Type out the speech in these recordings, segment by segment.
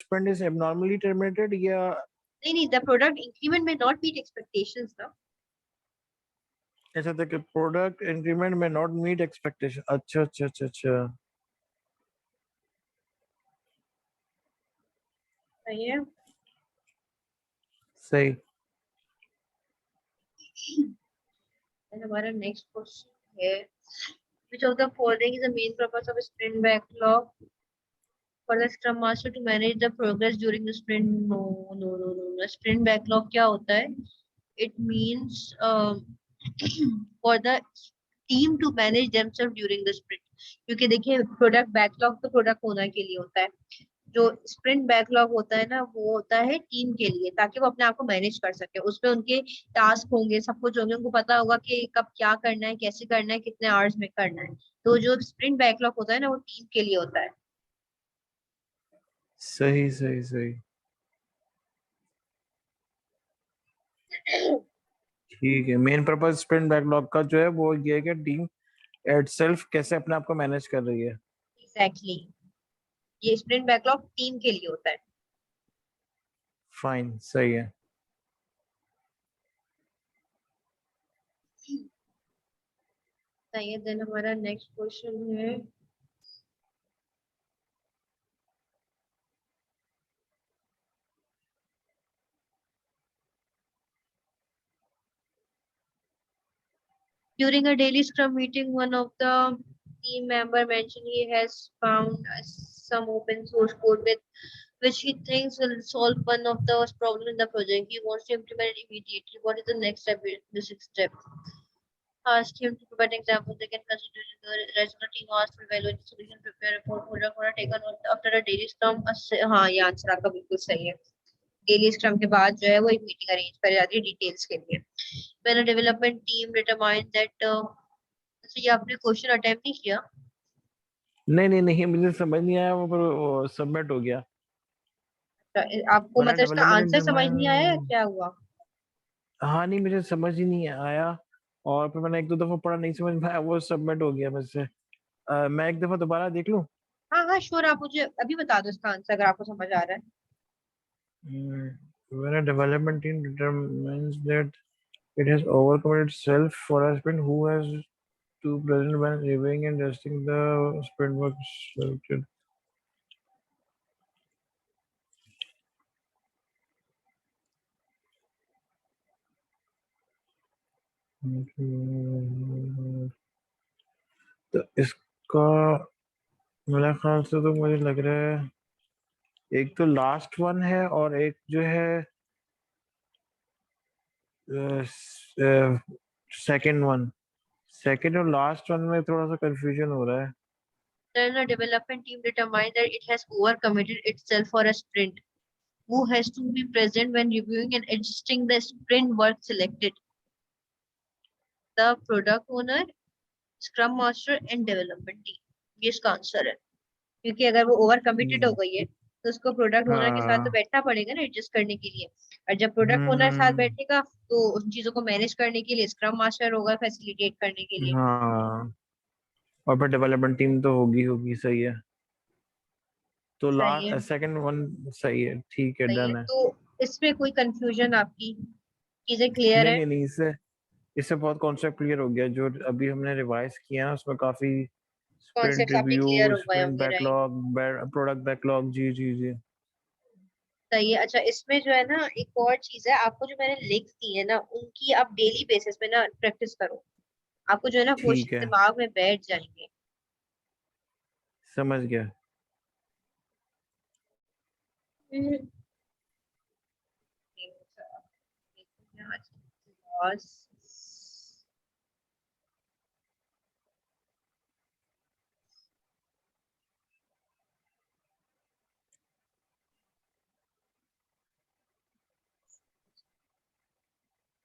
sprint is abnormally terminated या नहीं, the product increment may not meet expectations ना. ऐसा था कि product increment may not meet expectation. अच्छा. सही है. सही. And हमारा next question है, which of the following is the main purpose of a sprint backlog? For the Scrum Master to manage the progress during the sprint? No. Sprint backlog क्या होता है? It means for the team to manage themselves during the sprint. क्योंकि देखिए product backlog तो product owner के लिए होता है, जो स्प्रिंट बैकलॉग होता है ना वो होता है टीम के लिए, ताकि वो अपने आप को मैनेज कर सके. उसमें उनके टास्क होंगे, सब कुछ होंगे, उनको पता होगा कि कब क्या करना है, कैसे करना है, कितने आवर्स में करना है. तो जो स्प्रिंट बैकलॉग होता है ना वो टीम के लिए होता है. सही. ठीक है. मेन पर्पस स्प्रिंट बैकलॉग का जो है वो ये है कि टीम इटसेल्फ कैसे अपने आप को मैनेज कर रही है. एग्जैक्टली. ये स्प्रिंट बैकलॉग टीम के लिए होता है. फाइन. सही है. सही है. देन हमारा नेक्स्ट क्वेश्चन है, during a daily scrum meeting, one of the team member mentioned he has found some open source code with which he thinks will solve one of the problems in the project. He wants to implement it immediately. What is the next step? The sixth step. Ask him to provide examples they can consider. The rest of the team asked for evaluate the solution, prepare a report, or take a note after a daily scrum. हाँ, ये answer आपका बिल्कुल सही है. Daily scrum के बाद जो है वो एक मीटिंग अरेंज कर जाती है डिटेल्स के लिए. When a development team determines that तो ये आपने क्वेश्चन अटेम्प्ट नहीं किया? नहीं, मुझे समझ नहीं आया वो, पर सबमिट हो गया. आपको When a मतलब इसका development आंसर समझ नहीं आया या determines, क्या हुआ? हाँ नहीं, मुझे समझ ही नहीं आया और फिर मैंने एक दो दफा पढ़ा, नहीं समझ में आया, वो सबमिट हो गया मुझसे. मैं एक दफा दोबारा देख लूं. हाँ श्योर. आप मुझे अभी बता दो इसका आंसर अगर आपको समझ आ रहा है. When a development team determines that it has overcommitted itself for a sprint, who has to present when reviewing and testing the sprint work selected? तो इसका मेरा ख्याल से तो मुझे लग रहा है एक तो लास्ट वन है और एक जो है सेकंड और लास्ट वन में थोड़ा सा कंफ्यूजन हो रहा है. Then a development team determines that it has overcommitted itself for a sprint. Who has to be present when reviewing and adjusting the sprint work selected? The product owner, scrum master and development team. ये इसका answer है. क्योंकि अगर वो over committed हो गई है तो उसको प्रोडक्ट ओनर के साथ तो हाँ. बैठना पड़ेगा ना एडजस्ट करने के लिए. और जब प्रोडक्ट ओनर साथ बैठेगा तो उन चीजों को मैनेज करने के लिए स्क्रम मास्टर होगा फैसिलिटेट करने के लिए. हाँ, और फिर डेवलपमेंट टीम तो होगी. सही है. तो सही है. लास्ट सेकंड वन सही है. ठीक है, सही है. डन है. तो इसमें कोई कंफ्यूजन आपकी चीजें क्लियर है? नहीं, इससे इससे बहुत कॉन्सेप्ट क्लियर हो गया. जो अभी हमने रिवाइज किया ना उसमें काफी स्प्रिंट कॉन्सेप्ट्स आपके क्लियर रिव्यू, हो गए स्प्रिंट होंगे, राइट? Backlog, product backlog. जी. सही है. अच्छा, इसमें जो है ना एक और चीज है, आपको जो मैंने लिंक्स दी है ना उनकी आप डेली बेसिस पे ना प्रैक्टिस करो. आपको जो है ना ठीक क्वेश्चन है, दिमाग में बैठ जाएंगे. समझ गया. हम्म.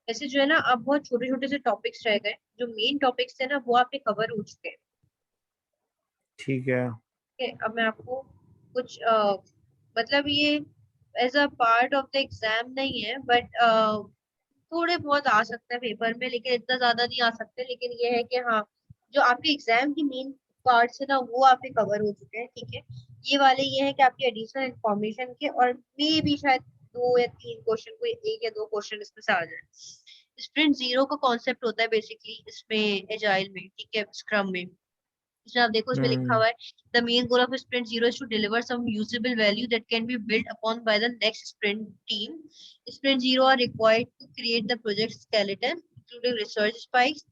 ऐसे जो है ना अब बहुत छोटे छोटे से टॉपिक्स रह गए. जो मेन टॉपिक्स थे ना वो आपके कवर हो चुके हैं. ठीक है. ठीक है. अब मैं आपको कुछ मतलब ये as a part of the exam नहीं है बट थोड़े बहुत आ सकते हैं पेपर में, लेकिन इतना ज्यादा नहीं आ सकते. लेकिन ये है कि हाँ, जो आपके एग्जाम की मेन पार्ट्स है ना वो आपके कवर हो चुके हैं. ठीक है. ये वाले ये है कि आपकी एडिशनल इंफॉर्मेशन के, और मे भी शायद 2 या 3 क्वेश्चन, कोई 1 या 2 क्वेश्चन इसमें से आ जाए। स्प्रिंट जीरो का कॉन्सेप्ट होता है बेसिकली इसमें एजाइल में, ठीक है, स्क्रम में। इसमें आप देखो, इसमें लिखा हुआ है the main goal of sprint zero is to deliver some usable value that can be built upon by the next sprint team. Sprint zero are required to create the project skeleton including research spikes.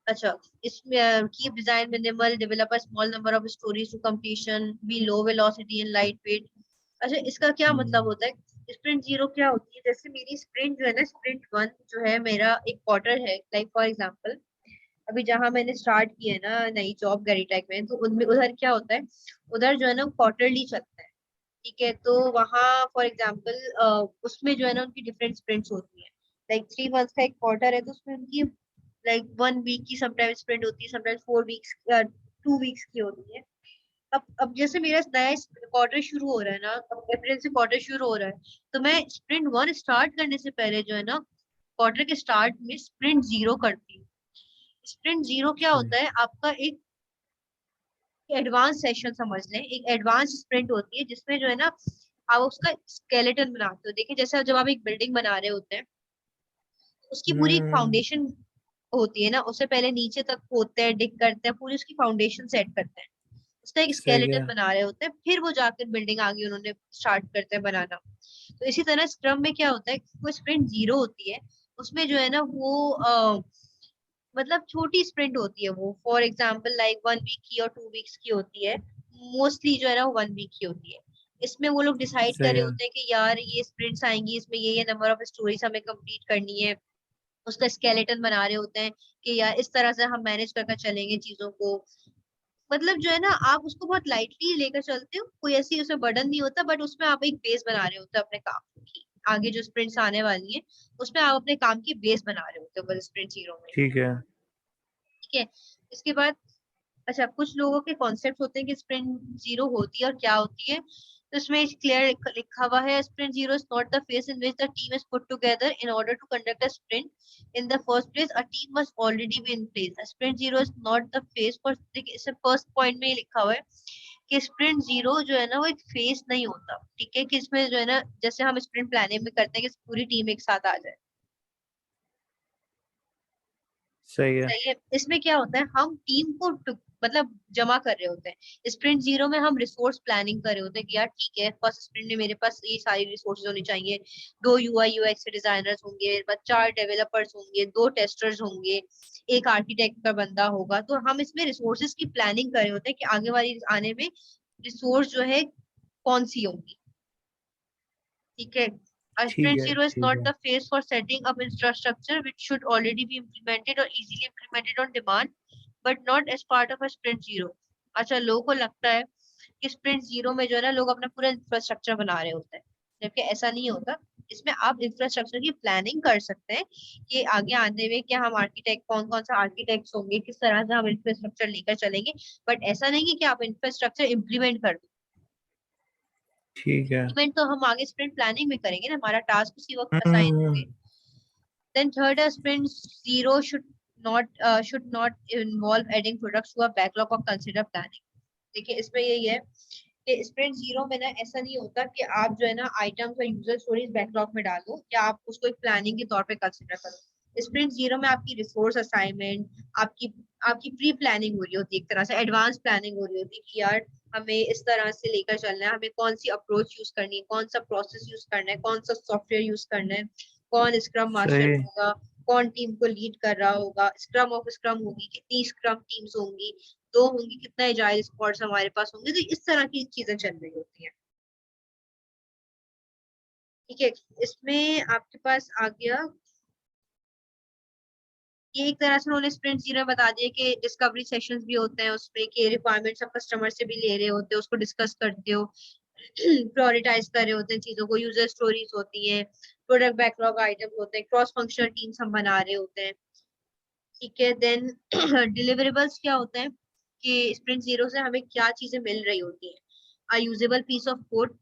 अच्छा, इसमें keep design minimal, develop a small number of stories to completion, be low velocity and light weight. अच्छा, इसका क्या मतलब होता है? Sprint zero क्या होती है? जैसे मेरी स्प्रिंट जो है ना, स्प्रिंट वन जो है मेरा एक क्वार्टर है, लाइक फॉर एग्जांपल अभी जहां मैंने स्टार्ट किया है ना नई जॉब गैरीटेक में, तो उनमें उधर क्या होता है, उधर जो है ना क्वार्टरली चलता है, ठीक है। तो वहाँ फॉर एग्जांपल उसमें जो है ना उनकी डिफरेंट स्प्रिंट्स होती है, लाइक 3 मंथ्स का एक क्वार्टर है, तो उसमें उनकी लाइक 1 वीक की समटाइम्स स्प्रिंट होती है, समटाइम्स 4 वीक्स 2 वीक्स की होती है। अब जैसे मेरा नया क्वार्टर शुरू हो रहा है ना, अब अप्रैल से क्वार्टर शुरू हो रहा है, तो मैं स्प्रिंट वन स्टार्ट करने से पहले जो है ना क्वार्टर के स्टार्ट में स्प्रिंट जीरो करती हूँ। स्प्रिंट जीरो क्या होता है? आपका एक एडवांस सेशन समझ लें, एक एडवांस स्प्रिंट होती है जिसमें जो है ना आप उसका स्केलेटन बनाते हो। देखिए, जैसे जब आप एक बिल्डिंग बना रहे होते हैं, उसकी पूरी एक फाउंडेशन होती है ना, उससे पहले नीचे तक खोदते हैं, डिग करते हैं, पूरी उसकी फाउंडेशन सेट करते हैं, उसका एक सही स्केलेटन है। बना रहे होते हैं, फिर वो जाकर बिल्डिंग आगे उन्होंने स्टार्ट करते हैं बनाना। तो इसी तरह स्क्रम में क्या होता है, वो स्प्रिंट जीरो होती है, उसमें जो है ना वो मतलब छोटी स्प्रिंट होती है वो, फॉर एग्जाम्पल लाइक 1 वीक की और 2 वीक्स की होती है, मोस्टली जो है ना वो 1 वीक की होती है। इसमें वो लोग डिसाइड कर सही रहे है। होते हैं कि यार ये स्प्रिंट्स आएंगी, इसमें ये नंबर ऑफ स्टोरीज हमें कंप्लीट करनी है, उसका स्केलेटन बना रहे होते हैं कि यार इस तरह से हम मैनेज करके चलेंगे चीजों को। मतलब जो है ना आप उसको बहुत लाइटली लेकर चलते हो, कोई ऐसी उसमें बर्डन नहीं होता, बट उसमें आप एक बेस बना रहे होते हो अपने काम की, आगे जो स्प्रिंट्स आने वाली है उसमें आप अपने काम की बेस बना रहे होते हो बस स्प्रिंट जीरो में, ठीक है। ठीक है। इसके बाद अच्छा, कुछ लोगों के कॉन्सेप्ट होते हैं कि स्प्रिंट जीरो होती है और क्या होती है। तो इसमें क्लियर लिखा हुआ है, sprint zero is not the phase in which the team is put together in order to conduct a sprint in the first place, a team must already be in place. Sprint zero is not the phase for, इसे first point में ही लिखा हुआ है कि sprint zero जो है ना वो एक फेज नहीं होता, ठीक है, कि इसमें जो है ना जैसे हम स्प्रिंट प्लानिंग में करते हैं कि पूरी टीम एक साथ आ जाए, सही है। सही है। इसमें क्या होता है, हम टीम को मतलब जमा कर रहे होते हैं। स्प्रिंट जीरो में हम रिसोर्स प्लानिंग कर रहे होते हैं कि यार ठीक है, फर्स्ट स्प्रिंट में मेरे पास ये सारी रिसोर्सेज होनी चाहिए, 2 UI UX डिजाइनर्स होंगे, मेरे पास 4 डेवलपर्स होंगे, 2 टेस्टर्स होंगे, एक आर्किटेक्ट का बंदा होगा। तो हम इसमें रिसोर्सेज की प्लानिंग कर रहे होते हैं कि आगे वाली आने में रिसोर्स जो है कौन सी होंगी, ठीक है। ठीक Sprint है। zero is ठीक not है। the phase for setting up infrastructure which should already be implemented or easily implemented on demand, but not as part of a sprint zero। अच्छा, लोगों को लगता है कि स्प्रिंट जीरो में जो है ना लोग अपना पूरा इंफ्रास्ट्रक्चर बना रहे होते हैं, जबकि ऐसा नहीं होता। इसमें आप इंफ्रास्ट्रक्चर की प्लानिंग कर सकते हैं कि आगे आने में क्या हम आर्किटेक्ट, कौन कौन सा आर्किटेक्ट होंगे, किस तरह से हम इंफ्रास्ट्रक्चर लेकर चलेंगे, बट ऐसा नहीं कि आप इंफ्रास्ट्रक्चर इम्प्लीमेंट कर दो। ठीक है। इम्प्लीमेंट तो हम आगे स्प्रिंट प्लानिंग में करेंगे ना, हमारा टास्क उसी वक्त असाइन होंगे। हम्म। Then third, a sprint zero should not involve adding products to a backlog or consider planning। देखिए, इसमें यही है कि स्प्रिंट जीरो में ना ऐसा नहीं होता कि आप जो है ना आइटम्स और यूजर स्टोरीज बैकलॉग में डालो या आप उसको एक प्लानिंग के तौर पे कंसिडर करो। स्प्रिंट जीरो में आपकी रिसोर्स असाइनमेंट, आपकी आपकी प्री प्लानिंग हो रही होती है, एक तरह से एडवांस प्लानिंग हो रही होती है कि यार हमें इस तरह से लेकर चलना है, हमें कौन सी अप्रोच यूज करनी है, कौन सा प्रोसेस यूज करना है, कौन सा सॉफ्टवेयर यूज करना है, कौन स्क्रम मास्टर सही। होगा, कौन टीम को लीड कर रहा होगा, स्क्रम ऑफ स्क्रम होगी, कितनी स्क्रम टीम्स होंगी, 2 होंगी, कितना एजाइल स्क्वाड्स हमारे पास होंगे। तो इस तरह की चीजें चल रही होती हैं, ठीक है। इसमें आपके पास आ गया, ये एक तरह से उन्होंने स्प्रिंट जीरो में बता दिया कि डिस्कवरी सेशंस भी होते हैं उसमें, कि रिक्वायरमेंट्स आप कस्टमर से भी ले रहे होते हो, उसको डिस्कस करते हो, प्रायोरिटाइज कर रहे होते हैं चीजों को, यूजर स्टोरीज होती हैं, प्रोडक्ट बैकलॉग आइटम्स होते हैं, क्रॉस फंक्शनल टीम्स हम बना रहे होते हैं, ठीक है। देन डिलीवरेबल्स क्या होते हैं कि स्प्रिंट जीरो से हमें क्या चीजें मिल रही होती हैं। A usable piece of code,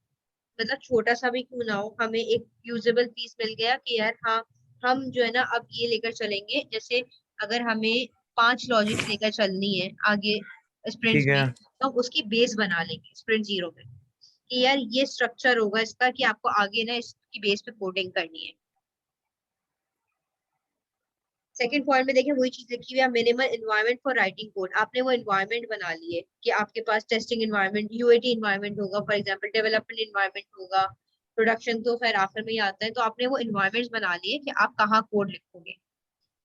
मतलब छोटा सा भी क्यों ना हो, हमें एक यूजेबल पीस मिल गया कि यार हाँ, हम जो है ना अब ये लेकर चलेंगे, जैसे अगर हमें 5 लॉजिक्स लेकर चलनी है आगे, स्प्रिंट्स ठीक है। में, तो हम उसकी बेस बना लेंगे स्प्रिंट 0 में कि यार ये स्ट्रक्चर होगा इसका कि आपको आगे ना इसकी बेस पे कोडिंग करनी है। सेकंड पॉइंट में देखिए वही चीज लिखी हुई है, minimal environment for writing code. आपने वो इन्वायरमेंट बना लिए कि आपके पास टेस्टिंग इन्वायरमेंट, यूएटी इन्वायरमेंट होगा, फॉर एग्जांपल डेवलपमेंट इन्वायरमेंट होगा, प्रोडक्शन तो खैर आखिर में ही आता है। तो आपने वो इन्वायरमेंट्स बना लिए कि आप कहाँ कोड लिखोगे।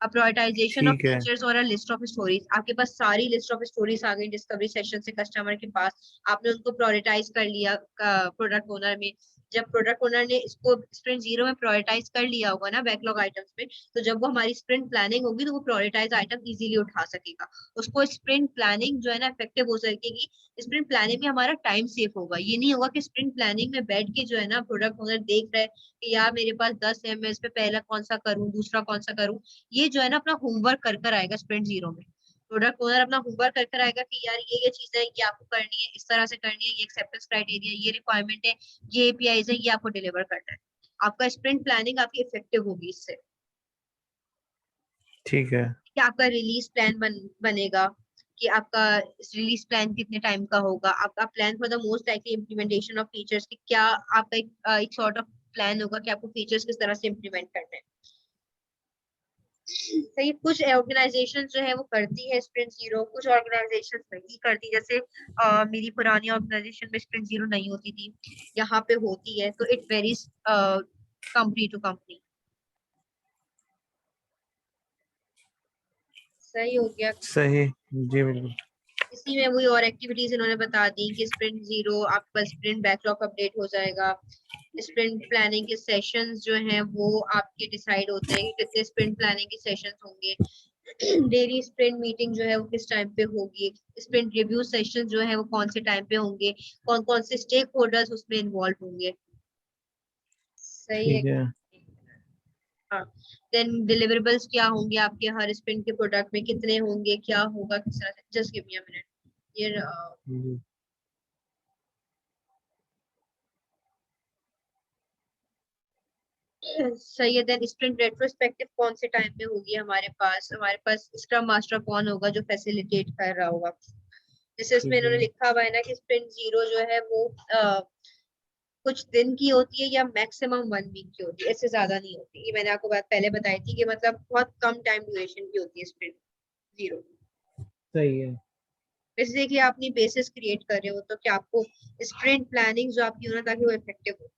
अब प्रायोरिटाइजेशन ऑफ ठीक है। फीचर्स और लिस्ट ऑफ स्टोरीज, आपके पास सारी लिस्ट ऑफ स्टोरीज आ गई डिस्कवरी सेशन से कस्टमर के पास, आपने उनको प्रायोरिटाइज कर लिया प्रोडक्ट ओनर में। जब प्रोडक्ट ओनर ने इसको स्प्रिंट 0 में प्रायोरिटाइज कर लिया होगा ना बैकलॉग आइटम्स में, तो जब वो हमारी स्प्रिंट प्लानिंग होगी तो वो प्रायोरिटाइज आइटम इजीली उठा सकेगा। उसको स्प्रिंट प्लानिंग जो है ना इफेक्टिव हो सकेगी। स्प्रिंट प्लानिंग में हमारा टाइम सेव होगा। ये नहीं होगा कि स्प्रिंट प्लानिंग में बैठ के जो है ना प्रोडक्ट ओनर देख रहा है कि यार मेरे पास 10 है, मैं इस पे पहला कौन सा करूं, दूसरा कौन सा करूं। ये जो है ना अपना होमवर्क कर कर आएगा स्प्रिंट 0 में। प्रोडक्ट ओनर अपना होमवर्क कर कर आएगा कि यार ये चीजें ये आपको करनी है, इस तरह से करनी है, ये एक्सेप्टेंस क्राइटेरिया, ये रिक्वायरमेंट है, ये एपीआईज है, ये आपको डिलीवर करना है। आपका स्प्रिंट प्लानिंग आपकी इफेक्टिव होगी इससे। ठीक है। कि आपका रिलीज प्लान बनेगा कि आपका रिलीज प्लान कितने टाइम का होगा, आपका plan for the most likely implementation of features की क्या आपका एक सॉर्ट ऑफ प्लान होगा कि आपको फीचर्स किस तरह से इम्प्लीमेंट करने हैं। सही, कुछ ऑर्गेनाइजेशन जो है वो करती है स्प्रिंट 0, कुछ ऑर्गेनाइजेशन नहीं करती। जैसे मेरी पुरानी ऑर्गेनाइजेशन में स्प्रिंट 0 नहीं होती थी, यहाँ पे होती है। तो it varies company to company. सही हो गया। सही। जी बिल्कुल। इसी में वही और एक्टिविटीज इन्होंने बता दी कि स्प्रिंट 0 आपका स्प्रिंट बैकलॉग अपडेट हो जाएगा। स्प्रिंट प्लानिंग के सेशंस जो हैं वो आपके डिसाइड होते हैं कि कितने स्प्रिंट प्लानिंग के सेशंस होंगे। डेली स्प्रिंट मीटिंग जो है वो किस टाइम पे होगी। स्प्रिंट रिव्यू सेशन जो है वो कौन से टाइम पे होंगे, कौन कौन से स्टेक होल्डर्स उसमें इन्वॉल्व होंगे। सही है। ठीक है। हाँ। देन डिलीवरेबल्स क्या होंगे आपके हर स्प्रिंट के प्रोडक्ट में, कितने होंगे, क्या होगा, किस तरह से। Just give me a minute. ये जी। सही है। देन स्प्रिंट रेट्रोस्पेक्टिव कौन से टाइम पे होगी हमारे पास स्क्रम मास्टर कौन होगा जो फैसिलिटेट कर रहा होगा। जैसे इसमें ठीक इन्होंने है। लिखा हुआ है ना कि स्प्रिंट 0 जो है वो कुछ दिन की होती है या मैक्सिमम 1 वीक की होती है, इससे ज्यादा नहीं होती। ये मैंने आपको बात पहले बताई थी कि मतलब बहुत कम टाइम ड्यूरेशन की होती है स्प्रिंट 0। सही है। वैसे देखिए आप अपनी बेसिस क्रिएट कर रहे हो तो क्या आपको स्प्रिंट प्लानिंग जो आपकी हो ना ताकि वो इफेक्टिव हो,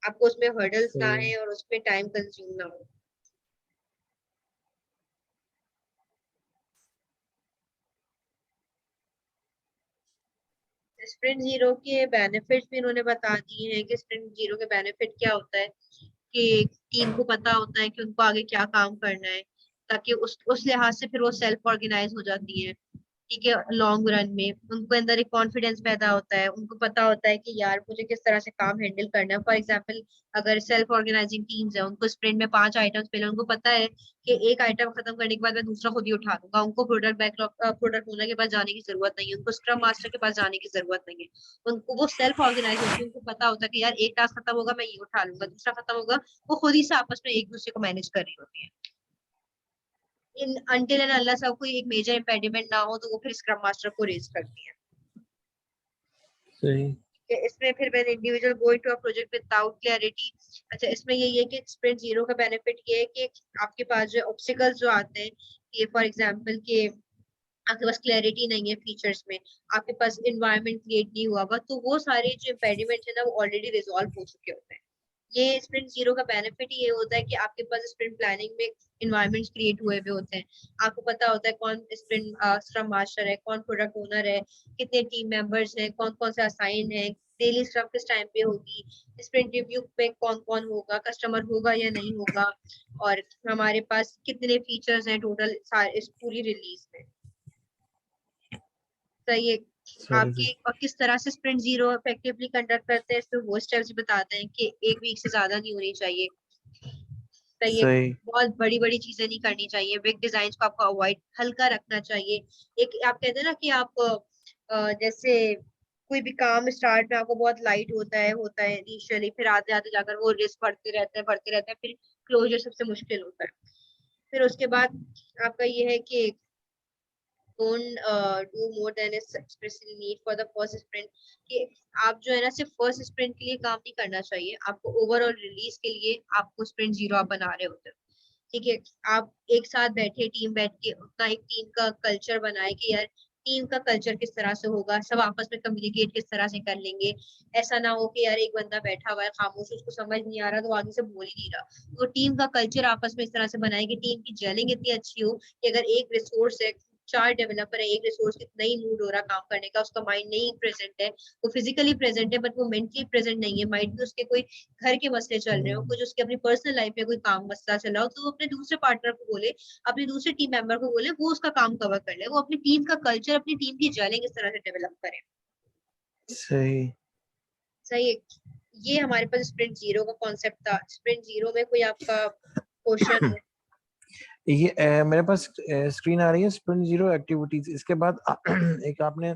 आपको उसमें हर्डल्स ना सही है। आए और उसमें टाइम कंज्यूम ना हो। स्प्रिंट 0 के बेनिफिट्स भी इन्होंने बता दिए हैं कि स्प्रिंट 0 के बेनिफिट क्या होता है कि टीम को पता होता है कि उनको आगे क्या काम करना है, ताकि उस लिहाज से फिर वो सेल्फ ऑर्गेनाइज हो जाती है। ठीक है, लॉन्ग रन में उनको अंदर एक कॉन्फिडेंस पैदा होता है, उनको पता होता है कि यार मुझे किस तरह से काम हैंडल करना है। फॉर एग्जांपल अगर सेल्फ ऑर्गेनाइजिंग टीम्स है, उनको स्प्रिंट में 5 आइटम्स पहले उनको पता है कि एक आइटम खत्म करने के बाद मैं दूसरा खुद ही उठा दूंगा। उनको प्रोडक्ट बैकलॉग प्रोडक्ट ओनर के पास जाने की जरूरत नहीं है, उनको स्क्रम मास्टर के पास जाने की जरूरत नहीं है। उनको वो सेल्फ ऑर्गेनाइज होती है, उनको पता होता है कि यार एक टास्क खत्म होगा मैं ये उठा लूंगा, दूसरा खत्म होगा। वो खुद ही से आपस में एक दूसरे को मैनेज कर रही होती है। इन अनटिल एंड अनलेस कोई एक मेजर इम्पेडिमेंट ना हो तो वो फिर स्क्रम मास्टर को रेज करती है। सही। कि इसमें फिर मैंने individual going to a project without clarity. अच्छा, इसमें ये है कि स्प्रिंट 0 का बेनिफिट ये है कि आपके पास जो ऑब्स्टिकल्स जो आते हैं, ये फॉर एग्जांपल कि आपके पास क्लैरिटी नहीं है फीचर्स में, आपके पास इन्वायरमेंट क्रिएट नहीं हुआ हुआ, तो वो सारे जो इम्पेडिमेंट है ना वो ऑलरेडी रिजॉल्व हो चुके होते हैं। ये स्प्रिंट 0 का बेनिफिट ही ये होता है कि आपके पास स्प्रिंट प्लानिंग में इन्वायरमेंट्स क्रिएट हुए हुए होते हैं। आपको पता होता है कौन स्प्रिंट स्क्रम मास्टर है, कौन प्रोडक्ट ओनर है, कितने टीम मेंबर्स हैं, कौन कौन से असाइन है, डेली स्क्रम किस टाइम पे होगी, स्प्रिंट रिव्यू में कौन कौन होगा, कस्टमर होगा या नहीं होगा, और हमारे पास कितने फीचर्स हैं टोटल इस पूरी रिलीज में। तो ये सही आपके है। और किस तरह से स्प्रिंट 0 इफेक्टिवली कंडक्ट करते हैं इसमें वो स्टेप्स बताते हैं कि 1 वीक से ज्यादा नहीं होनी चाहिए। तो ये सही। बहुत बड़ी बड़ी चीजें नहीं करनी चाहिए, बिग डिजाइन को आपको अवॉइड, हल्का रखना चाहिए। एक आप कहते हैं ना कि आप जैसे कोई भी काम स्टार्ट में आपको बहुत लाइट होता है इनिशियली, फिर आते आते जाकर वो रिस्क बढ़ते रहते हैं, फिर क्लोजर सबसे मुश्किल होता है। फिर उसके बाद आपका ये है कि don't do more than is expressly need for the first sprint, कि आप जो है ना सिर्फ फर्स्ट स्प्रिंट के लिए काम नहीं करना चाहिए, आपको ओवरऑल रिलीज के लिए आपको स्प्रिंट 0 आप बना रहे होते हैं। ठीक है, आप एक साथ बैठे टीम बैठ के उतना एक टीम का कल्चर बनाए कि यार टीम का कल्चर किस तरह से होगा, सब आपस में कम्युनिकेट किस तरह से कर लेंगे। ऐसा ना हो कि यार एक बंदा बैठा हुआ है खामोश, उसको समझ नहीं आ रहा तो आगे से बोल ही नहीं रहा। तो टीम का कल्चर आपस में इस तरह से बनाए कि टीम की जेलिंग इतनी अच्छी हो कि अगर एक रिसोर्स है, 4 डेवलपर है, एक रिसोर्स की नहीं मूड हो रहा काम करने का, उसका माइंड नहीं प्रेजेंट है, वो फिजिकली प्रेजेंट है बट वो मेंटली प्रेजेंट नहीं है, माइंड में उसके कोई घर के मसले चल रहे हो, कुछ उसके अपनी पर्सनल लाइफ में कोई काम मसला चल रहा हो, तो वो अपने दूसरे पार्टनर को बोले, अपने दूसरे टीम मेंबर को बोले, वो उसका काम कवर कर ले, वो अपनी टीम का कल्चर, अपनी टीम की जेलिंग इस तरह से डेवलप करे। सही। सही है। ये हमारे पास स्प्रिंट 0 का कॉन्सेप्ट था। स्प्रिंट 0 में कोई आपका क्वेश्चन हो? ये मेरे पास स्क्रीन आ रही है स्प्रिंट 0 एक्टिविटीज, इसके बाद एक आपने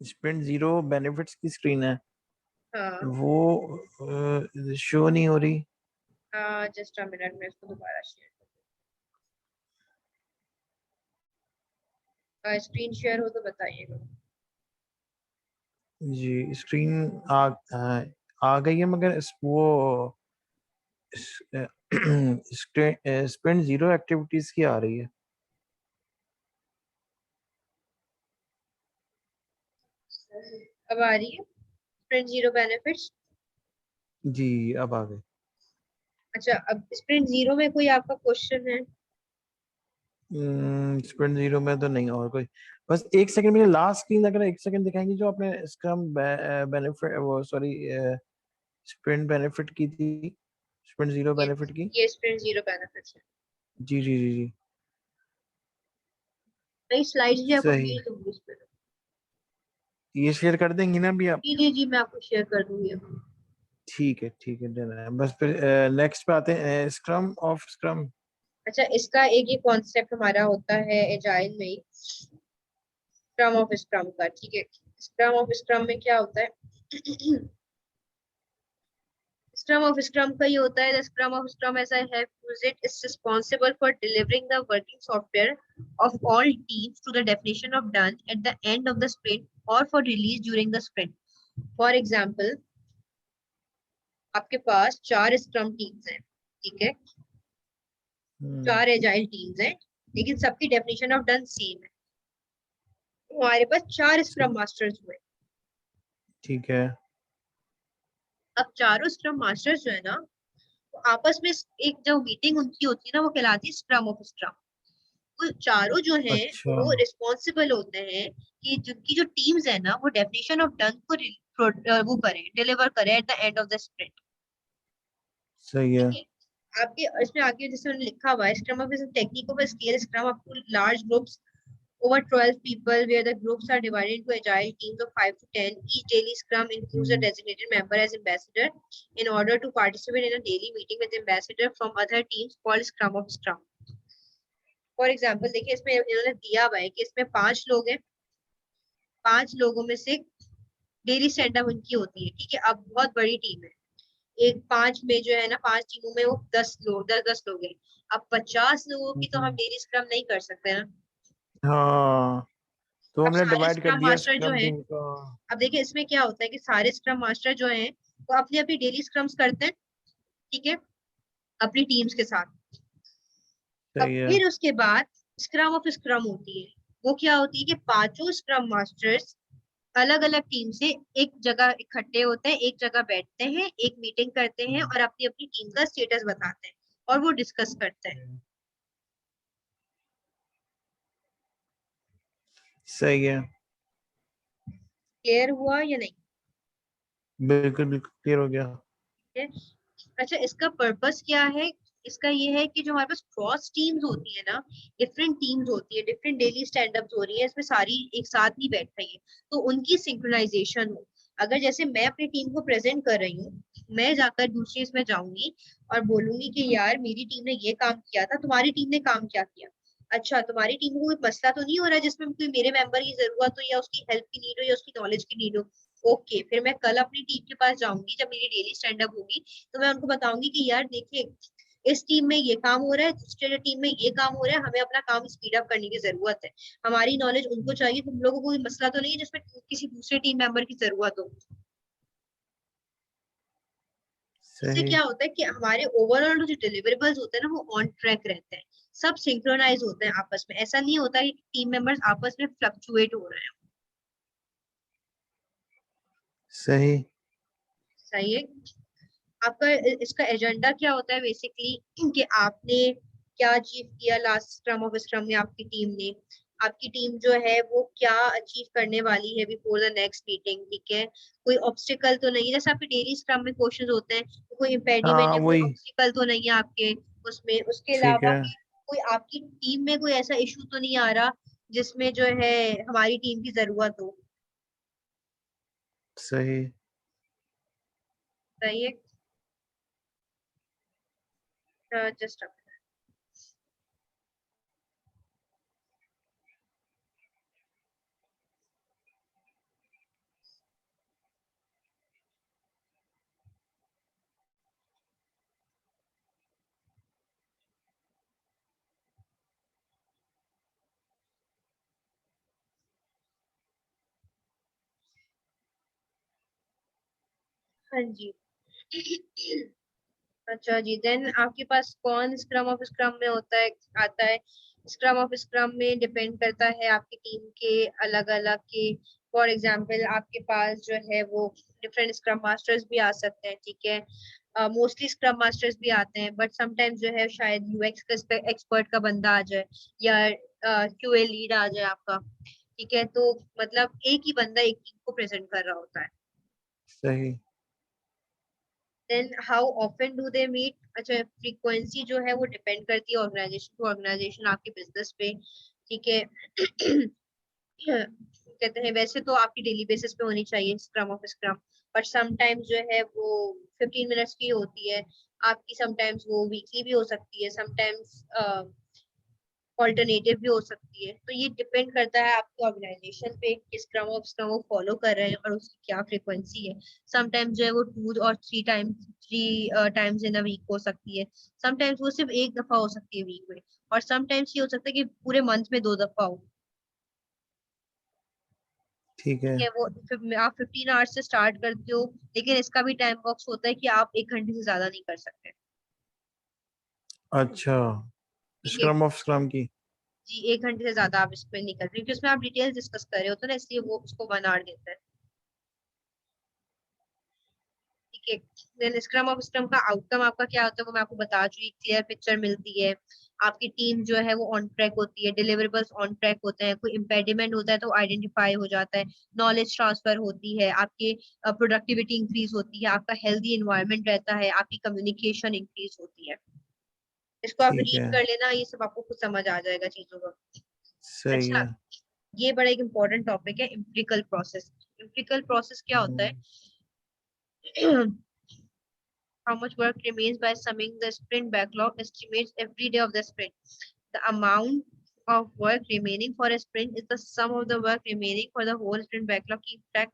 स्प्रिंट 0 बेनिफिट्स की स्क्रीन है, हाँ वो शो नहीं हो रही। जस्ट अ मिनट में इसको दोबारा शेयर, स्क्रीन शेयर हो तो बताइएगा। जी स्क्रीन आ गई है, मगर वो स्प्रिंट 0 एक्टिविटीज की आ रही है। अब आ रही है स्प्रिंट 0 बेनिफिट्स? जी अब आ गई। अच्छा, अब स्प्रिंट 0 में कोई आपका क्वेश्चन है? स्प्रिंट 0 में तो नहीं और कोई। बस एक सेकंड, मेरे लास्ट स्क्रीन अगर एक सेकंड दिखाएंगे, जो आपने स्क्रम बेनिफिट, वो सॉरी स्प्रिंट बेनिफिट की थी, स्प्रिंट 0 ये बेनिफिट की। ये स्प्रिंट 0 बेनिफिट्स है। जी जी जी जी। नई स्लाइड्स भी आपको सही, भेज दूंगी इस पे। ये शेयर कर देंगी ना अभी आप? जी जी जी, मैं आपको शेयर कर दूंगी अभी। ठीक है डन है। बस फिर नेक्स्ट पे आते हैं, स्क्रम ऑफ स्क्रम। अच्छा, इसका एक ये कॉन्सेप्ट हमारा होता है एजाइल में ही, स्क्रम ऑफ स्क्रम का। ठीक है, स्क्रम ऑफ स्क्रम में क्या होता है? स्क्रम ऑफ स्क्रम का ये होता है, the scrum of scrum as I have used it is responsible for delivering the working software of all teams to the definition of done at the end of the sprint और for release during the sprint. For example, आपके पास 4 scrum teams हैं, ठीक है, 4 agile teams हैं, लेकिन सबकी definition of done same है। तो हमारे पास 4 स्क्रम मास्टर्स हुए। ठीक है। अब चारों स्क्रम मास्टर्स जो है ना, वो आपस में एक जो मीटिंग उनकी होती है ना, वो कहलाती है स्क्रम ऑफ स्क्रम। वो चारों जो हैं अच्छा वो रिस्पॉन्सिबल होते हैं कि जिनकी जो टीम्स है ना, वो डेफिनेशन ऑफ डन को वो करें, डिलीवर करें eight the end of the sprint. सही ठीक है। है, आपके इसमें आगे जैसे उन्होंने लिखा हुआ है, scrum of technique of scale scrum up to large groups over 12 people, where the groups are divided into agile teams of 5 to 10. Each daily scrum includes a designated member as ambassador in order to participate in a daily meeting with ambassador from other teams called scrum of scrum. For example, देखिए इसमें इन्होंने दिया हुआ है कि इसमें 5 लोग हैं, 5 लोगों में से डेली स्टैंड अप उनकी होती है। ठीक है, अब बहुत बड़ी टीम है, एक 5 में जो है ना, 5 टीमों में वो 10 लोग, 10 10 लोग हैं। अब 50 लोगों की तो हम डेली स्क्रम नहीं कर सकते ना। हाँ, तो अब हमने सारे डिवाइड कर स्क्रम दिया मास्टर जो स्क्रम है, टीम का। अब देखिए इसमें क्या होता है कि सारे स्क्रम मास्टर जो हैं वो अपनी अपनी डेली स्क्रम्स करते हैं, ठीक है, अपनी टीम्स के साथ। अब सही है। फिर उसके बाद स्क्रम ऑफ स्क्रम होती है। वो क्या होती है कि पांचों स्क्रम मास्टर्स अलग अलग टीम से एक जगह इकट्ठे होते हैं, एक जगह बैठते हैं, एक मीटिंग करते हैं और अपनी अपनी टीम का स्टेटस बताते हैं और वो डिस्कस करते हैं। सही है। क्लियर हुआ या नहीं? बिल्कुल बिल्कुल क्लियर हो गया। है। अच्छा, इसका पर्पस क्या है? इसका ये है कि जो हमारे पास क्रॉस टीम्स होती है ना, डिफरेंट टीम्स होती है, डिफरेंट डेली स्टैंड अप्स हो रही है, इसमें सारी एक साथ नहीं बैठ रही है, तो उनकी सिंक्रोनाइजेशन हो। अगर जैसे मैं अपनी टीम को प्रेजेंट कर रही हूँ, मैं जाकर दूसरी इसमें जाऊंगी और बोलूंगी कि यार मेरी टीम ने ये काम किया था, तुम्हारी टीम ने काम क्या किया। अच्छा, तुम्हारी टीम को कोई मसला तो नहीं हो रहा जिसमें कोई मेरे मेंबर की जरूरत हो या उसकी हेल्प की नीड हो या उसकी नॉलेज की नीड हो। ओके, फिर मैं कल अपनी टीम के पास जाऊंगी, जब मेरी डेली स्टैंड अप होगी तो मैं उनको बताऊंगी कि यार देखिए, इस टीम में ये काम हो रहा है, दूसरे टीम में ये काम हो रहा है, हमें अपना काम स्पीड अप करने की जरूरत है, हमारी नॉलेज उनको चाहिए, तुम लोगों को कोई मसला तो नहीं है जिसमें किसी दूसरे टीम मेंबर की जरूरत हो। इससे सही क्या होता है कि हमारे ओवरऑल जो डिलीवरेबल्स होते हैं ना वो ऑन ट्रैक रहते हैं, सब सिंक्रोनाइज होते हैं आपस में, ऐसा नहीं होता कि टीम मेंबर्स आपस में फ्लक्चुएट हो रहे हैं। सही। सही है। आपका इसका एजेंडा क्या होता है बेसिकली कि आपने क्या अचीव किया लास्ट स्क्रम ऑफ स्क्रम में, आपकी टीम ने, आपकी टीम जो है वो क्या अचीव करने वाली है बिफोर द नेक्स्ट मीटिंग, ठीक है, कोई ऑब्स्टिकल तो नहीं है, जैसे आपके डेली स्क्रम में क्वेश्चंस होते हैं, तो कोई इम्पेडिमेंट हाँ या कोई वही। ऑब्स्टिकल तो नहीं है आपके उसमें, उसके ठीक अलावा है। भी कोई आपकी टीम में कोई ऐसा इशू तो नहीं आ रहा जिसमें जो है हमारी टीम की जरूरत हो। सही। सही है। जस्ट हाँ जी। अच्छा जी, देन आपके पास कौन स्क्रम ऑफ स्क्रम में होता है, आता है? स्क्रम ऑफ स्क्रम में डिपेंड करता है आपकी टीम के अलग अलग के, फॉर एग्जांपल आपके पास जो है वो डिफरेंट स्क्रम मास्टर्स भी आ सकते हैं, ठीक है, मोस्टली स्क्रम मास्टर्स भी आते हैं, बट समटाइम्स जो है शायद यूएक्स का एक्सपर्ट का बंदा आ जाए, या क्यूए लीड आ जाए आपका, ठीक है, तो मतलब एक ही बंदा एक टीम को प्रेजेंट कर रहा होता है। सही। Then how often do they meet, अच्छा फ्रीक्वेंसी जो है वो डिपेंड करती है ऑर्गेनाइजेशन टू ऑर्गेनाइजेशन, आपके बिजनेस पे, ठीक है। कहते हैं वैसे तो आपकी डेली बेसिस पे होनी चाहिए scrum of scrum, but sometimes जो है वो 15 मिनट्स की होती है आपकी, समटाइम्स वो वीकली भी हो सकती है, समटाइम्स ऑल्टरनेटिव भी हो सकती है, तो ये डिपेंड करता है आपके ऑर्गेनाइजेशन पे कि स्क्रम ऑफ स्क्रम वो फॉलो कर रहे हैं और उसकी क्या फ्रीक्वेंसी है। समटाइम्स जो है वो 2 और 3 टाइम्स इन अ वीक हो सकती है, समटाइम्स वो सिर्फ एक दफा हो सकती है वीक में, और समटाइम्स ये हो सकता है कि पूरे मंथ में 2 दफा हो। ठीक है। ठीक है, वो आप 15 आवर्स से स्टार्ट करते हो, लेकिन इसका भी टाइम बॉक्स होता है कि आप 1 घंटे से ज्यादा नहीं कर सकते। अच्छा। ठीक है स्क्रम ऑफ स्क्रम की। जी, 1 घंटे से ज्यादा आप इसमें नहीं कर रहे, क्योंकि उसमें आप डिटेल डिस्कस कर रहे होते हो ना, इसलिए वो उसको 1 आवर देता है। ठीक है, देन स्क्रम ऑफ स्क्रम का आउटकम आपका क्या होता है वो मैं आपको बता चुकी, क्लियर पिक्चर मिलती है, आपकी टीम जो है वो ऑन ट्रैक होती है, डिलीवरेबल्स ऑन ट्रैक होते हैं, कोई इम्पेडिमेंट होता है तो आइडेंटिफाई हो जाता है, नॉलेज ट्रांसफर होती है, आपके प्रोडक्टिविटी इंक्रीज होती है, आपका हेल्दी इन्वायरमेंट रहता है, आपकी कम्युनिकेशन इंक्रीज होती है। इसको आप ठीक रीड है। कर लेना, ये सब आपको कुछ समझ आ जाएगा चीजों का। सही अच्छा, है। ये बड़ा एक इंपॉर्टेंट टॉपिक है, इम्प्लिकल प्रोसेस। इम्प्लिकल प्रोसेस क्या होता हम्म, है? how much work remains by summing the sprint backlog estimates every day of the sprint. The amount of work remaining for a sprint is the sum of the work remaining for the whole sprint backlog. Keep track.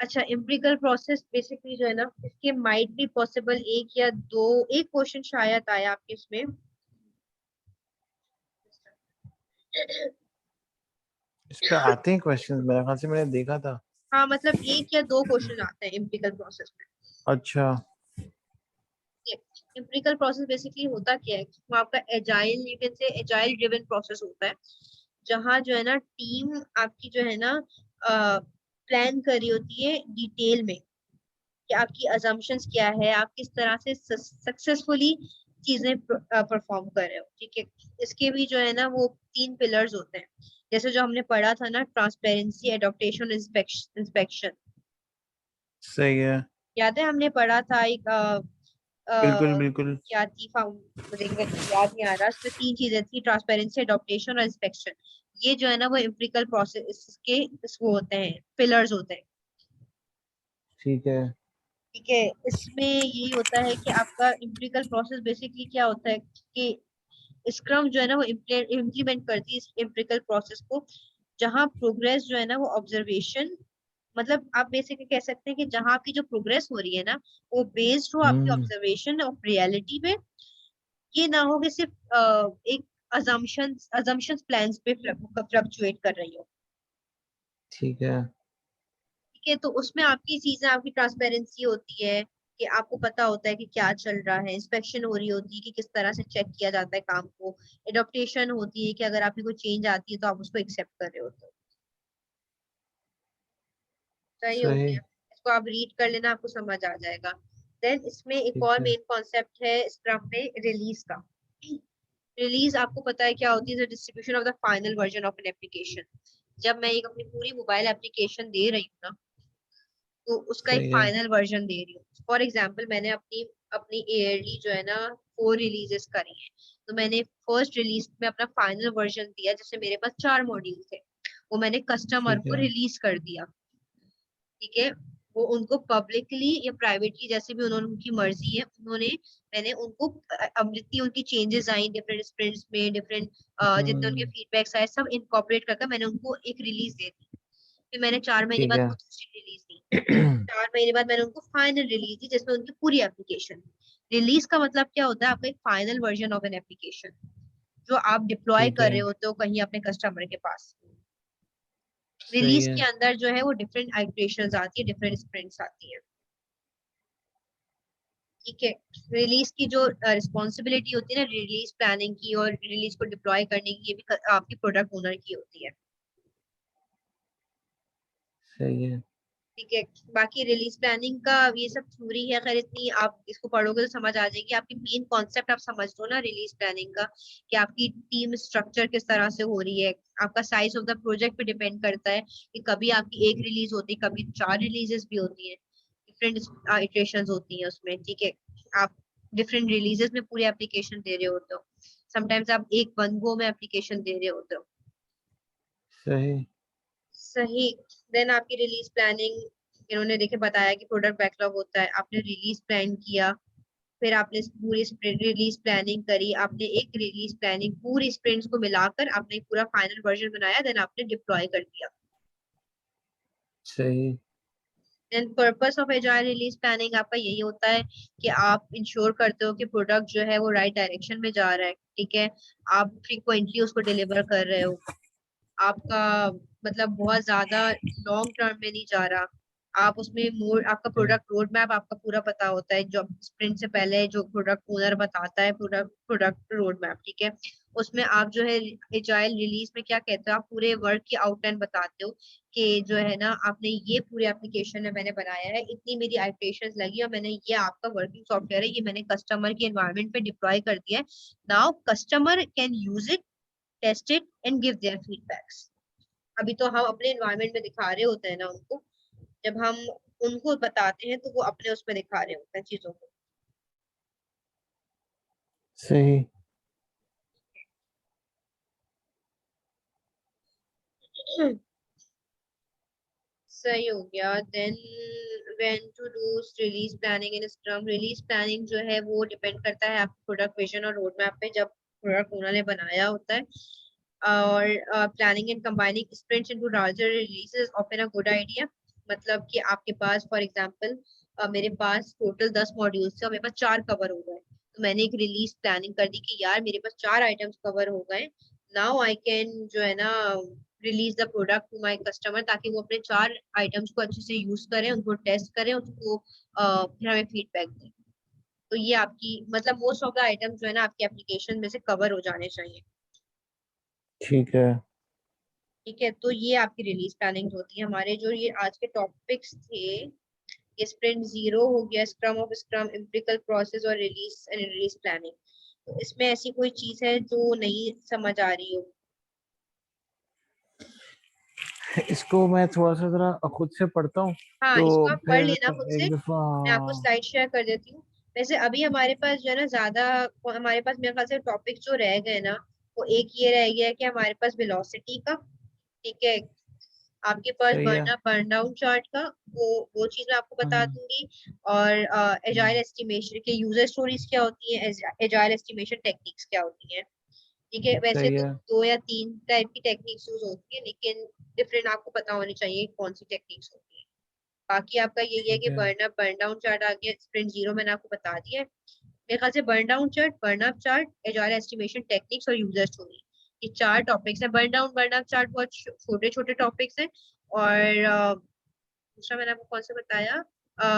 अच्छा, empirical process basically जो है ना, इसके might भी possible एक या दो, एक क्वेश्चन शायद आया आपके इसमें। इस पे आते हैं क्वेश्चंस, मेरे ख्याल से मैंने देखा था। हाँ मतलब एक या दो क्वेश्चन आते हैं एम्पिरिकल प्रोसेस में। अच्छा। एम्पिरिकल प्रोसेस बेसिकली होता क्या है, वो आपका agile, you can say agile driven process होता है, जहाँ जो है ना टीम आपकी जो है ना प्लान कर रही होती है डिटेल में कि आपकी अजम्पशंस क्या है, आप किस तरह से सक्सेसफुली चीजें परफॉर्म कर रहे हो, ठीक है। इसके भी जो है ना वो 3 पिलर्स होते हैं, जैसे जो हमने पढ़ा था ना, ट्रांसपेरेंसी, एडॉप्टेशन, इंस्पेक्शन। सही है। याद है हमने पढ़ा था एक बिल्कुल बिल्कुल। क्या थी मुझे याद नहीं आ रहा, उसमें 3 चीजें थी, ट्रांसपेरेंसी, एडॉप्टेशन और इंस्पेक्शन। ये जो है ना वो एम्पिरिकल प्रोसेस के वो होते हैं, पिलर्स होते हैं। ठीक है। ठीक है, इसमें यही होता है कि आपका एम्पिरिकल प्रोसेस बेसिकली क्या होता है कि स्क्रम जो है ना वो इम्प्लीमेंट करती है इस एम्पिरिकल प्रोसेस को, जहाँ प्रोग्रेस जो है ना वो ऑब्जर्वेशन, मतलब आप बेसिकली कह सकते हैं कि जहाँ आपकी जो प्रोग्रेस हो रही है ना वो बेस्ड हो आपकी हम्म। ऑब्जर्वेशन ऑफ रियलिटी पे, ये ना हो कि सिर्फ एक अजम्पशंस प्लान्स पे फ्लक्चुएट कर रही हो। ठीक है। ठीक है, तो उसमें आपकी चीजें, आपकी ट्रांसपेरेंसी होती है कि आपको पता होता है कि क्या चल रहा है, इंस्पेक्शन हो रही होती है कि किस तरह से चेक किया जाता है काम को, एडॉप्टेशन होती है कि अगर आपकी कोई चेंज आती है तो आप उसको एक्सेप्ट कर रहे होते हो। सही हो सही। गया, इसको आप रीड कर लेना, आपको समझ आ जाएगा। देन इसमें एक ठीक और है। मेन कॉन्सेप्ट है स्क्रम में, रिलीज का। रिलीज आपको पता है क्या होती है? Distribution of the final version of an application. जब मैं एक अपनी पूरी मोबाइल एप्लीकेशन दे रही हूँ ना, तो उसका एक सही है। फाइनल वर्जन दे रही हूँ। फॉर एग्जाम्पल, मैंने अपनी अपनी ईयरली जो है ना 4 रिलीजेस करी है, तो मैंने फर्स्ट रिलीज में अपना फाइनल वर्जन दिया, जैसे मेरे पास 4 मॉड्यूल थे, वो मैंने कस्टमर ठीक को है। रिलीज कर दिया। ठीक है, वो उनको पब्लिकली या प्राइवेटली, जैसे भी उन्होंने, उनकी मर्जी है, उन्होंने, मैंने उनको अब जितनी उनकी चेंजेस आई डिफरेंट स्प्रिंट्स में, डिफरेंट जितने उनके हम्म। फीडबैक्स आए, सब इनकॉर्पोरेट करके मैंने उनको एक रिलीज दे दी। फिर मैंने 4 महीने ठीक बाद है। उनको दूसरी रिलीज दी। 4 महीने बाद मैंने उनको फाइनल रिलीज दी, जिसमें उनकी पूरी एप्लीकेशन। रिलीज का मतलब क्या होता है? आपका एक final version of an application जो आप डिप्लॉय ठीक कर है। रहे होते हो कहीं अपने कस्टमर के पास। सही रिलीज है। के अंदर जो है वो डिफरेंट आइटरेशंस आती है, डिफरेंट स्प्रिंट्स आती है। ठीक है, रिलीज की जो रिस्पॉन्सिबिलिटी होती है ना रिलीज प्लानिंग की और रिलीज को डिप्लॉय करने की, ये भी आपकी प्रोडक्ट ओनर की होती है। सही है। ठीक है, बाकी रिलीज प्लानिंग का ये सब थ्योरी है, खैर इतनी आप इसको पढ़ोगे तो समझ आ जाएगी। आपकी मेन कॉन्सेप्ट आप समझ लो ना रिलीज प्लानिंग का, कि आपकी टीम स्ट्रक्चर किस तरह से हो रही है। आपका साइज ऑफ द प्रोजेक्ट पे डिपेंड करता है कि कभी आपकी एक रिलीज होती है, कभी 4 रिलीजेस भी होती है, डिफरेंट इटरेशंस होती हैं उसमें। ठीक है, आप डिफरेंट रिलीजेस में पूरी एप्लीकेशन दे रहे होते हो, समटाइम्स आप एक वन गो में एप्लीकेशन दे रहे होते हो। सही। सही। देन आपकी रिलीज प्लानिंग, इन्होंने देखे बताया कि प्रोडक्ट बैकलॉग होता है, आपने रिलीज प्लान किया, फिर आपने पूरी रिलीज प्लानिंग करी, आपने एक रिलीज प्लानिंग पूरी स्प्रिंट्स को मिलाकर आपने एक पूरा फाइनल वर्जन बनाया, देन आपने डिप्लॉय कर दिया। सही। Then purpose of agile release planning आपका यही होता है कि आप इंश्योर करते हो कि प्रोडक्ट जो है वो राइट डायरेक्शन में जा रहा है। ठीक है, आप फ्रीक्वेंटली उसको डिलीवर कर रहे हो, आपका मतलब बहुत ज्यादा लॉन्ग टर्म में नहीं जा रहा। आप उसमें मोर, आपका है। प्रोडक्ट रोड मैप आपका पूरा पता होता है, जो स्प्रिंट से पहले जो प्रोडक्ट ओनर बताता है, प्रोडक्ट प्रोडक्ट रोड मैप। ठीक है, उसमें आप जो है एजाइल रिलीज में क्या कहते हो, आप पूरे वर्क की आउटलाइन बताते हो कि जो है ना आपने ये पूरी एप्लीकेशन है मैंने बनाया है, इतनी मेरी आइटरेशंस लगी और मैंने ये आपका वर्किंग सॉफ्टवेयर है, ये मैंने कस्टमर के एनवायरनमेंट पे डिप्लॉय कर दिया है। Now customer can use it, test it and give their feedbacks. अभी तो हम अपने एनवायरनमेंट में दिखा रहे होते हैं ना उनको, जब हम उनको बताते हैं तो वो अपने उसमें दिखा रहे होते हैं चीजों को। सही। सही हो गया। Then when to do release planning in scrum. Release planning जो है वो डिपेंड करता है आपके प्रोडक्ट विजन और रोड मैप पे, जब प्रोडक्ट ओनर ने बनाया होता है। और planning and combining sprints into larger releases often a good idea. मतलब कि आपके पास फॉर एग्जांपल, मेरे पास टोटल 10 मॉड्यूल्स थे और मेरे पास 4 कवर हो गए, तो मैंने एक रिलीज प्लानिंग कर दी कि यार मेरे पास 4 आइटम्स कवर हो गए, नाउ आई कैन जो है ना release the product to my customer, ताकि वो अपने 4 आइटम्स को अच्छे से यूज करें, उनको टेस्ट करें, उसको फिर हमें फीडबैक दें। तो ये आपकी मतलब मोस्ट ऑफ द आइटम्स जो है ना आपकी एप्लीकेशन में से कवर हो जाने चाहिए। ठीक है। ठीक है, तो ये आपकी रिलीज प्लानिंग होती है। हमारे जो ये आज के टॉपिक्स थे, ये स्प्रिंट जीरो हो गया, scrum of scrum, empirical process और रिलीज एंड रिलीज प्लानिंग। तो इसमें ऐसी कोई चीज है जो नहीं समझ आ रही हो? इसको मैं थोड़ा सा जरा खुद से पढ़ता हूँ, हाँ, तो इसको आप पढ़ फिर लेना खुद से, एक दफा। मैं आपको स्लाइड शेयर कर देती हूँ। वैसे अभी हमारे पास जो है ना ज्यादा, हमारे पास मेरे ख्याल से टॉपिक जो रह गए ना, वो एक ये रह गया है कि हमारे पास वेलोसिटी का। ठीक है, आपके पास सही है। बर्न डाउन चार्ट का, वो चीज मैं आपको बता हम्म। दूंगी। और एजाइल हम्म। एस्टिमेशन के यूजर स्टोरीज क्या होती हैं, एजाइल एस्टिमेशन टेक्निक्स क्या होती हैं। ठीक है, वैसे सही तो है। 2 या 3 टाइप की टेक्निक्स यूज होती है, लेकिन डिफरेंट आपको पता होनी चाहिए कौन सी टेक्निक्स होती है। बाकी आपका यही है ठीक कि है। Burn up burn down chart आ गया, स्प्रिंट जीरो मैंने आपको बता दिया है। मेरे ख्याल से burn down chart, burn up chart, agile estimation techniques और यूजर स्टोरी, ये 4 टॉपिक्स हैं। Burn down burn up chart बहुत छोटे छोटे टॉपिक्स हैं, और दूसरा मैंने आपको कौन सा बताया,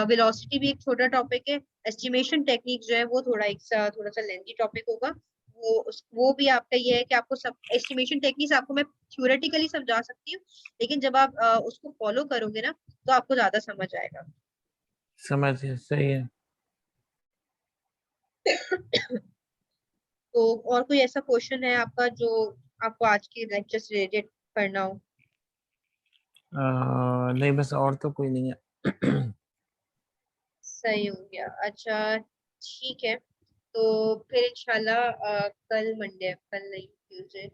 वेलोसिटी भी एक छोटा टॉपिक है। एस्टिमेशन टेक्निक जो है वो थोड़ा सा लेंथी टॉपिक होगा। वो भी आपका ये है कि आपको सब एस्टिमेशन टेक्निक्स आपको मैं थ्योरेटिकली समझा सकती हूँ, लेकिन जब आप उसको फॉलो करोगे ना तो आपको ज्यादा समझ आएगा। समझ गया, सही है। तो और कोई ऐसा क्वेश्चन है आपका जो आपको आज के लेक्चर से रिलेटेड करना हो? नहीं, बस और तो कोई नहीं है। सही हो गया, अच्छा ठीक है। तो फिर इंशाल्लाह कल मंडे है, कल नहीं ट्यूसडे,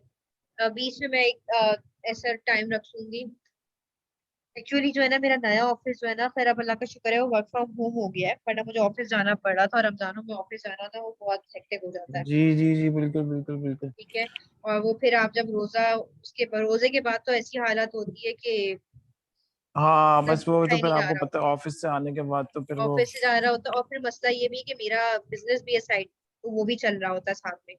बीच में मैं एक ऐसा टाइम रख लूंगी। एक्चुअली जो है ना मेरा नया ऑफिस जो है ना, खैर अब अल्लाह का शुक्र है वो वर्क फ्रॉम होम हो गया है, वरना मुझे ऑफिस जाना पड़ रहा था, और रमजानों में ऑफिस जाना था वो बहुत हेक्टिक हो जाता है। जी जी जी, बिल्कुल बिल्कुल बिल्कुल। ठीक है। और वो फिर आप जब रोजा, उसके रोजे के बाद तो ऐसी हालत होती है कि हाँ, तब बस वो उठा तो ही फिर नहीं जा आपको रहा पता है, होता, ऑफिस से आने के बाद तो फिर वो। ऑफिस से जा रहा होता। और फिर मसला ये भी है कि मेरा बिजनेस भी है साइड, तो वो भी चल रहा होता है साथ में,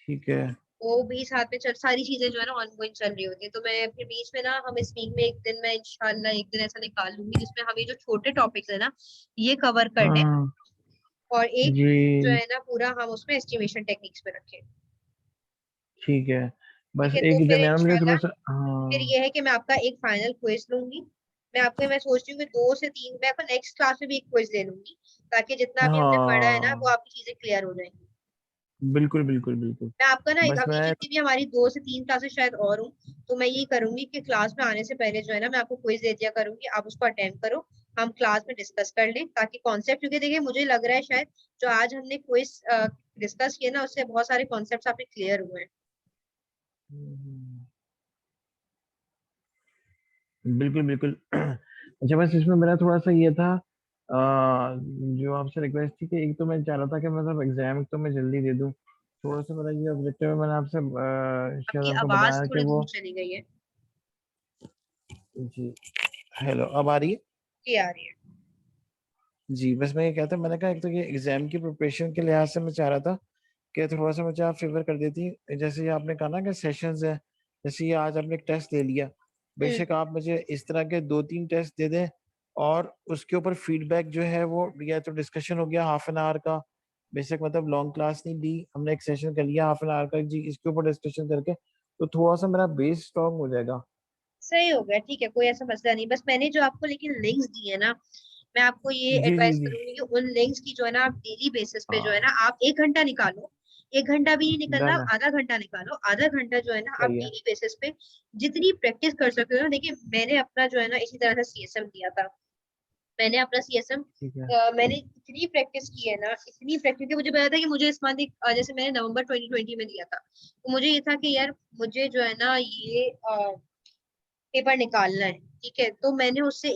ठीक है। वो भी साथ में चल, सारी चीजें जो है ना ऑनगोइंग चल रही होती है। तो मैं फिर बीच में ना, हम इस वीक में एक दिन, मैं इंशाल्लाह एक दिन ऐसा निकाल लूंगी जिसमें हम ये जो छोटे टॉपिक्स है ना ये कवर कर लें, हाँ और एक जो जी, है ना पूरा हम उसमें एस्टिमेशन टेक्निक्स पे रखें। ठीक है। ठीक बस है, तो एक फिर दरमियान में थोड़ा इंशाल्लाह सा, फिर हाँ। ये है कि मैं आपका एक फाइनल क्विज लूंगी। मैं सोच रही हूँ कि 2 से 3 मैं आपको नेक्स्ट क्लास में भी एक क्विज ले लूंगी, ताकि जितना भी हमने पढ़ा है ना वो हाँ, आपकी चीजें क्लियर हो जाएंगी। बिल्कुल बिल्कुल बिल्कुल। मैं आपका ना एक, बस अभी मैं, जितनी भी हमारी 2 से 3 क्लासेस शायद और हूँ, तो मैं ये करूंगी कि क्लास में आने से पहले जो है ना मैं आपको क्विज दे दिया करूंगी, आप उसको अटेम्प्ट करो, हम क्लास में डिस्कस कर लें, ताकि कॉन्सेप्ट, क्योंकि देखिए मुझे लग रहा है शायद जो आज हमने क्विज डिस्कस किया ना उससे बहुत सारे कॉन्सेप्ट आपके क्लियर हुए हैं। बिल्कुल बिल्कुल। अच्छा, बस इसमें मेरा थोड़ा सा ये था, जो आपसे रिक्वेस्ट थी कि एक तो मैं चाह रहा था कि मतलब एग्जाम तो मैं जल्दी दे दूं। थोड़ा सा मेरा ये ऑब्जेक्टिव है, मैंने आपसे शायद आपकी आपको आवाज बताया कि थोड़ी वो। दूर चली गई है। जी, हेलो, अब आ रही है? जी आ रही है। जी, बस मैं ये कहता, मैंने कहा एक तो ये एग्जाम की प्रिपरेशन के लिहाज से मैं चाह रहा था कि थोड़ा सा मुझे आप फेवर कर देती। जैसे ये आपने कहा ना कि सेशंस है, जैसे ये आज आपने एक टेस्ट ले लिया, हम्म। बेशक आप मुझे इस तरह के 2-3 टेस्ट दे दें, और उसके ऊपर फीडबैक जो है वो, या तो डिस्कशन हो गया हाफ एन आवर का, बेशक मतलब लॉन्ग क्लास नहीं ली हमने, एक सेशन कर लिया हाफ एन आवर का जी, इसके ऊपर डिस्कशन करके तो थोड़ा सा मेरा बेस स्ट्रांग हो जाएगा। सही हो गया, ठीक है, कोई ऐसा मसला नहीं। बस मैंने जो आपको लेकिन लिंक्स दिए ना, मैं आपको ये जी जी एडवाइस जी। करूंगी कि उन लिंक्स की जो है ना आप डेली बेसिस पे जो है हाँ, ना आप 1 घंटा निकालो। 1 घंटा भी नहीं निकलना, डन है। आधा घंटा निकालो, आधा घंटा जो है ना आप सही है। डेली बेसिस पे जितनी प्रैक्टिस कर सकते हो ना। देखिए मैंने अपना जो है ना इसी तरह से सीएसएम दिया था, मैंने अपना सीएसएम, ठीक है। मैंने इतनी प्रैक्टिस की है ना, इतनी प्रैक्टिस की, मुझे पता था कि मुझे इस मंथ जैसे मैंने नवंबर 2020 में दिया था, तो मुझे ये था कि यार मुझे जो है ना ये पेपर निकालना है। ठीक है, तो मैंने उससे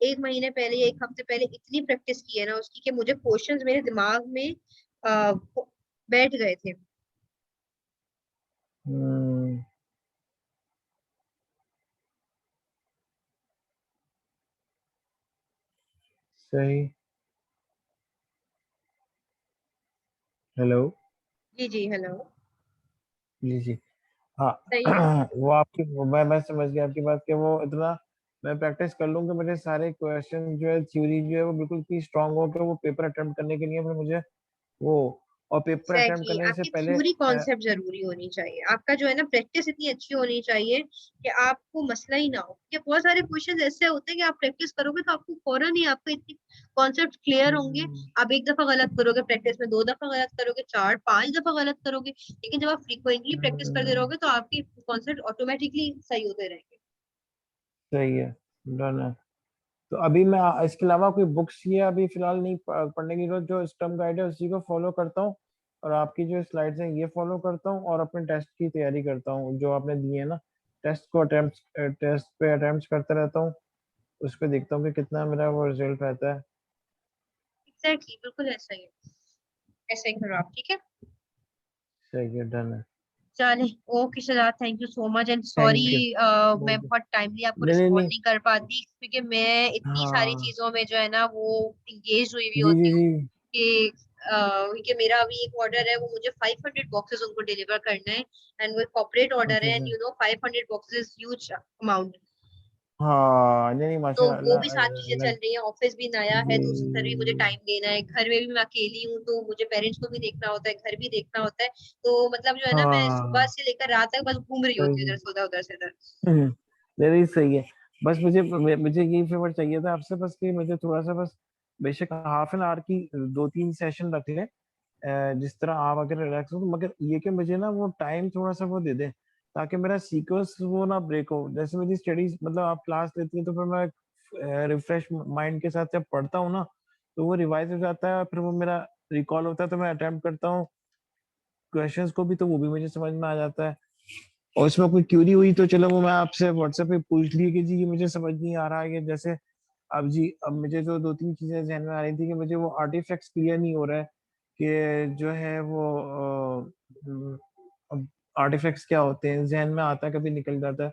एक महीने पहले या 1 हफ्ते पहले इतनी प्रैक्टिस की है ना उसकी, कि मुझे क्वेश्चंस मेरे दिमाग में आ, बैठ गए थे। हम्म, सही। हेलो। जी जी, हेलो। जी जी। हाँ। सही है। वो आपकी, मैं समझ गया आपकी बात कि वो इतना मैं प्रैक्टिस कर लूँ कि मुझे सारे क्वेश्चन जो है, थ्योरी जो है वो बिल्कुल इतनी स्ट्रांग हो कि वो पेपर अटेम्प्ट करने के लिए फिर मुझे वो, और पेपर अटेम्प्ट एग्जैक्टली, करने से आपकी पहले थ्योरी कॉन्सेप्ट जरूरी होनी चाहिए, आपका जो है ना प्रैक्टिस इतनी अच्छी होनी चाहिए कि आपको मसला ही ना हो। कि बहुत सारे क्वेश्चंस ऐसे होते हैं कि आप प्रैक्टिस करोगे तो आपको फौरन ही आपको इतनी कॉन्सेप्ट क्लियर होंगे। हम्म, आप एक दफा गलत करोगे प्रैक्टिस में, 2 दफा गलत करोगे, 4 5 दफा गलत करोगे, लेकिन जब आप फ्रीक्वेंटली प्रैक्टिस करते हम्म, रहोगे तो आपके कॉन्सेप्ट ऑटोमेटिकली सही होते रहेंगे। सही है, डन है। तो अभी मैं इसके अलावा कोई बुक्स ये अभी फिलहाल नहीं पढ़ने की जरूरत, जो स्टम्प गाइड है उसी को फॉलो करता हूँ, और आपकी जो स्लाइड्स हैं ये फॉलो करता हूँ, और अपने टेस्ट की तैयारी करता हूँ जो आपने दिए है ना, टेस्ट पे अटेम्प्ट करता रहता हूँ, उस पे देखता हूँ कि कितना मेरा वो रिजल्ट रहता है। एग्जैक्टली, बिल्कुल ऐसा ही है, ऐसा ही करो आप, ठीक है। सही है, डन है। चले, okay Shahzad, thank you so much, and sorry thank you. मैं बहुत टाइमली आपको नहीं नहीं रिस्पॉन्ड नहीं। नहीं कर पाती, क्योंकि मैं इतनी सारी हाँ। चीजों में जो है ना वो इंगेज हुई हुई जी जी होती हूँ जी। कि कि मेरा अभी एक ऑर्डर है, वो मुझे 500 बॉक्सेस उनको डिलीवर करना है, एंड वो कॉर्पोरेट ऑर्डर अच्छा है, अच्छा। And 500 boxes huge amount. हाँ नहीं नहीं तो वो माशाल्लाह भी साथ चीजें चल रही हैं, ऑफिस भी नया है, जी तो उसकी तरफ भी मुझे टाइम देना है, घर में भी मैं अकेली हूँ, तो मुझे पेरेंट्स को भी देखना होता है, घर भी देखना होता है। तो मतलब जो है ना, मैं सुबह हाँ से लेकर रात तक बस घूम रही होती हूँ, सही इधर से उधर, उधर से इधर। है। नहीं नहीं सही है। बस मुझे यही फेवर चाहिए था आपसे बस कि मुझे थोड़ा सा बस बेशक हाफ एन आवर की 2-3 सेशन रख ले, जिस तरह आप अगर रिलैक्स हो तो, मगर ये कि मुझे ना वो टाइम थोड़ा सा वो दे दें ताकि मेरा सीक्वेंस वो ना ब्रेक हो। जैसे मेरी स्टडीज मतलब आप क्लास लेती हैं तो फिर मैं रिफ्रेश माइंड के साथ जब पढ़ता हूँ ना तो वो रिवाइज हो जाता है, फिर वो मेरा रिकॉल होता है, तो मैं अटेम्प्ट करता हूँ क्वेश्चंस को भी, तो वो भी मुझे समझ में आ जाता है। और इसमें कोई क्यूरी हुई तो चलो वो मैं आपसे व्हाट्सएप पे पूछ ली कि जी ये मुझे समझ नहीं आ रहा है, कि जैसे अब जी अब मुझे जो 2-3 चीजें ध्यान में आ रही थी कि मुझे वो आर्टिफैक्ट्स क्लियर नहीं हो रहा है कि जो है वो आर्टिफैक्ट्स क्या होते हैं, जहन में आता है कभी निकल जाता है,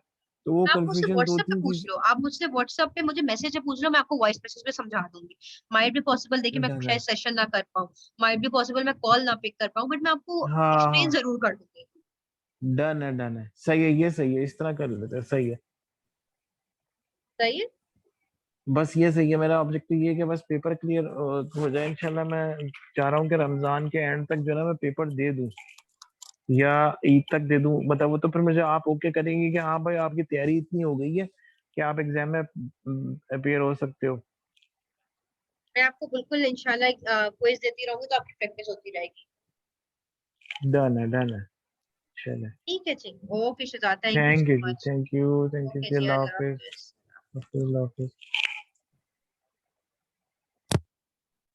तो वो आप मुझसे कंफ्यूजन दो व्हाट्सएप पे तीन पूछ चीज लो, आप मुझसे व्हाट्सएप पे मुझे मैसेज पे पूछ लो, मैं आपको वॉइस मैसेज पे समझा दूंगी। माइट भी पॉसिबल, देखिए मैं डन है। शायद सेशन ना कर पाऊँ, माइट भी पॉसिबल मैं कॉल ना पिक कर पाऊँ, बट मैं आपको हाँ एक्सप्लेन हाँ जरूर कर दूंगी। डन है सही है, ये सही है, इस तरह कर लेते हैं, सही है। सही है। बस ये सही है, मेरा ऑब्जेक्टिव ये है कि बस पेपर क्लियर हो जाए इंशाल्लाह। मैं चाह रहा हूँ कि रमजान के एंड तक जो है ना मैं पेपर दे दूँ या ईद तक दे दूँ, मतलब वो तो फिर मुझे आप ओके करेंगे कि हाँ भाई आपकी तैयारी इतनी हो गई है कि आप एग्जाम में अपियर हो सकते हो। मैं आपको बिल्कुल इंशाल्लाह क्विज देती रहूंगी, तो आपकी प्रैक्टिस होती रहेगी। डन है चले। ठीक है जी, okay Shiza, thank you thank so you जी, मच। थैंक यू ओके जी, जी, अल्लाह अल्लाह हाफिज। हाफिज। अल्लाह हाफिज।